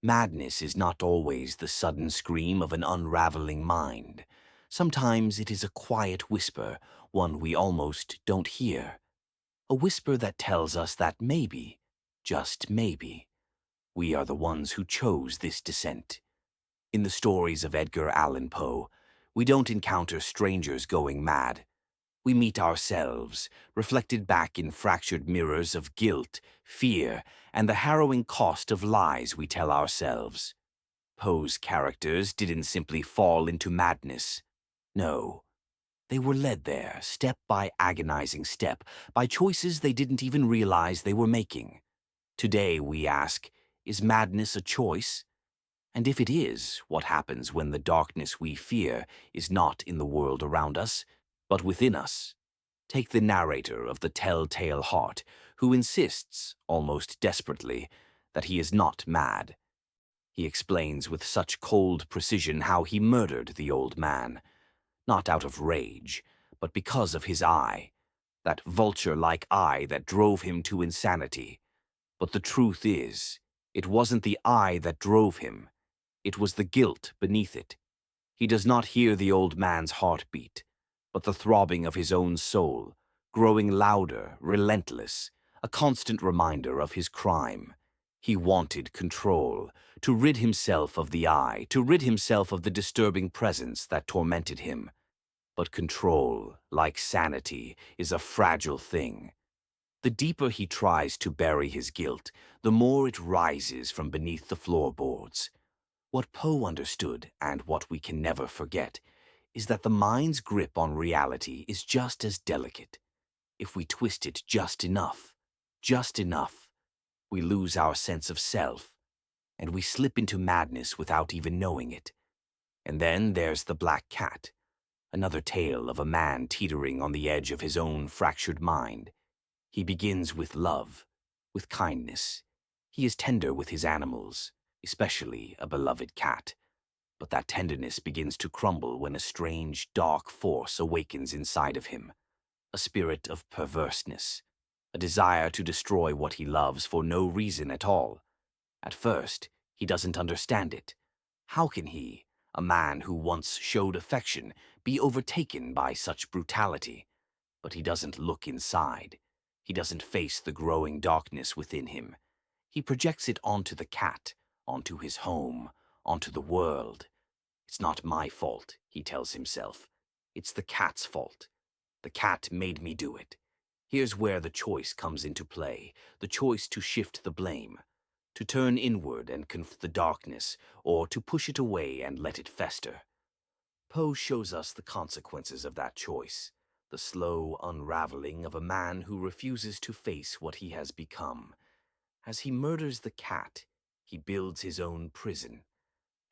Madness is not always the sudden scream of an unraveling mind. Sometimes it is a quiet whisper, one we almost don't hear. A whisper that tells us that maybe, just maybe, we are the ones who chose this descent. In the stories of Edgar Allan Poe, we don't encounter strangers going mad. We meet ourselves, reflected back in fractured mirrors of guilt, fear, and the harrowing cost of lies we tell ourselves. Poe's characters didn't simply fall into madness. No, they were led there, step by agonizing step, by choices they didn't even realize they were making. Today we ask, is madness a choice? And if it is, what happens when the darkness we fear is not in the world around us, but within us? Take the narrator of the Telltale Heart, who insists, almost desperately, that he is not mad. He explains with such cold precision how he murdered the old man, not out of rage, but because of his eye, that vulture-like eye that drove him to insanity. But the truth is, it wasn't the eye that drove him. It was the guilt beneath it. He does not hear the old man's heartbeat, but the throbbing of his own soul, growing louder, relentless, a constant reminder of his crime. He wanted control, to rid himself of the eye, to rid himself of the disturbing presence that tormented him. But control, like sanity, is a fragile thing. The deeper he tries to bury his guilt, the more it rises from beneath the floorboards. What Poe understood, and what we can never forget, is that the mind's grip on reality is just as delicate. If we twist it just enough, we lose our sense of self, and we slip into madness without even knowing it. And then there's the Black Cat, another tale of a man teetering on the edge of his own fractured mind. He begins with love, with kindness. He is tender with his animals, especially a beloved cat. But that tenderness begins to crumble when a strange, dark force awakens inside of him. A spirit of perverseness, a desire to destroy what he loves for no reason at all. At first, he doesn't understand it. How can he, a man who once showed affection, be overtaken by such brutality? But he doesn't look inside. He doesn't face the growing darkness within him. He projects it onto the cat, onto his home, onto the world. It's not my fault, he tells himself. It's the cat's fault. The cat made me do it. Here's where the choice comes into play, the choice to shift the blame, to turn inward and confront the darkness, or to push it away and let it fester. Poe shows us the consequences of that choice, the slow unraveling of a man who refuses to face what he has become. As he murders the cat, he builds his own prison,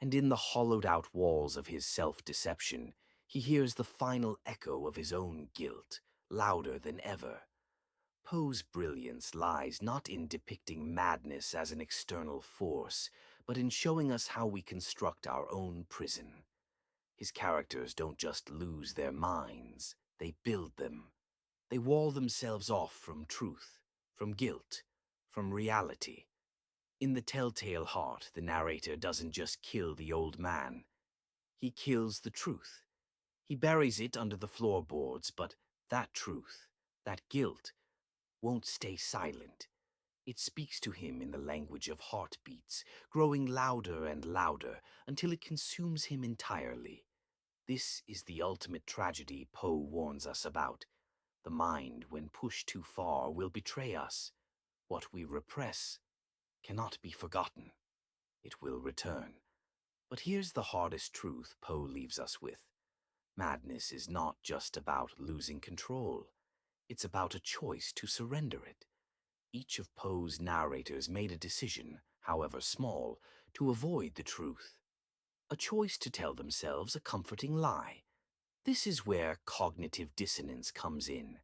and in the hollowed-out walls of his self-deception, he hears the final echo of his own guilt, louder than ever. Poe's brilliance lies not in depicting madness as an external force, but in showing us how we construct our own prison. His characters don't just lose their minds, they build them. They wall themselves off from truth, from guilt, from reality. In The Telltale Heart, the narrator doesn't just kill the old man. He kills the truth. He buries it under the floorboards, but that truth, that guilt, won't stay silent. It speaks to him in the language of heartbeats, growing louder and louder until it consumes him entirely. This is the ultimate tragedy Poe warns us about. The mind, when pushed too far, will betray us. What we repress cannot be forgotten. It will return. But here's the hardest truth Poe leaves us with. Madness is not just about losing control. It's about a choice to surrender it. Each of Poe's narrators made a decision, however small, to avoid the truth. A choice to tell themselves a comforting lie. This is where cognitive dissonance comes in.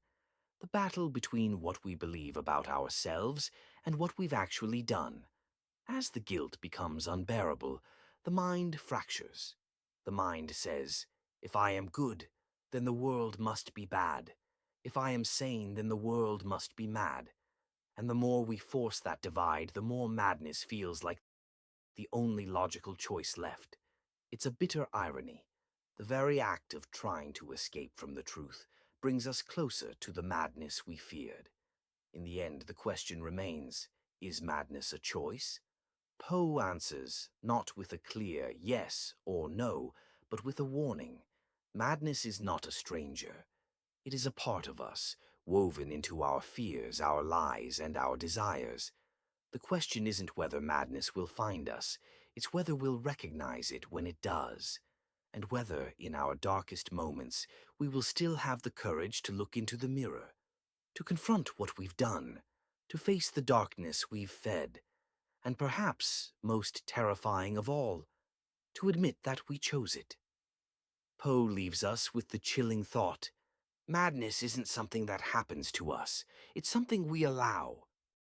The battle between what we believe about ourselves and what we've actually done. As the guilt becomes unbearable, the mind fractures. The mind says, if I am good, then the world must be bad. If I am sane, then the world must be mad. And the more we force that divide, the more madness feels like the only logical choice left. It's a bitter irony. The very act of trying to escape from the truth brings us closer to the madness we feared. In the end, the question remains, is madness a choice? Poe answers, not with a clear yes or no, but with a warning. Madness is not a stranger. It is a part of us, woven into our fears, our lies, and our desires. The question isn't whether madness will find us, it's whether we'll recognize it when it does, and whether, in our darkest moments, we will still have the courage to look into the mirror, to confront what we've done, to face the darkness we've fed, and perhaps, most terrifying of all, to admit that we chose it. Poe leaves us with the chilling thought, madness isn't something that happens to us, it's something we allow.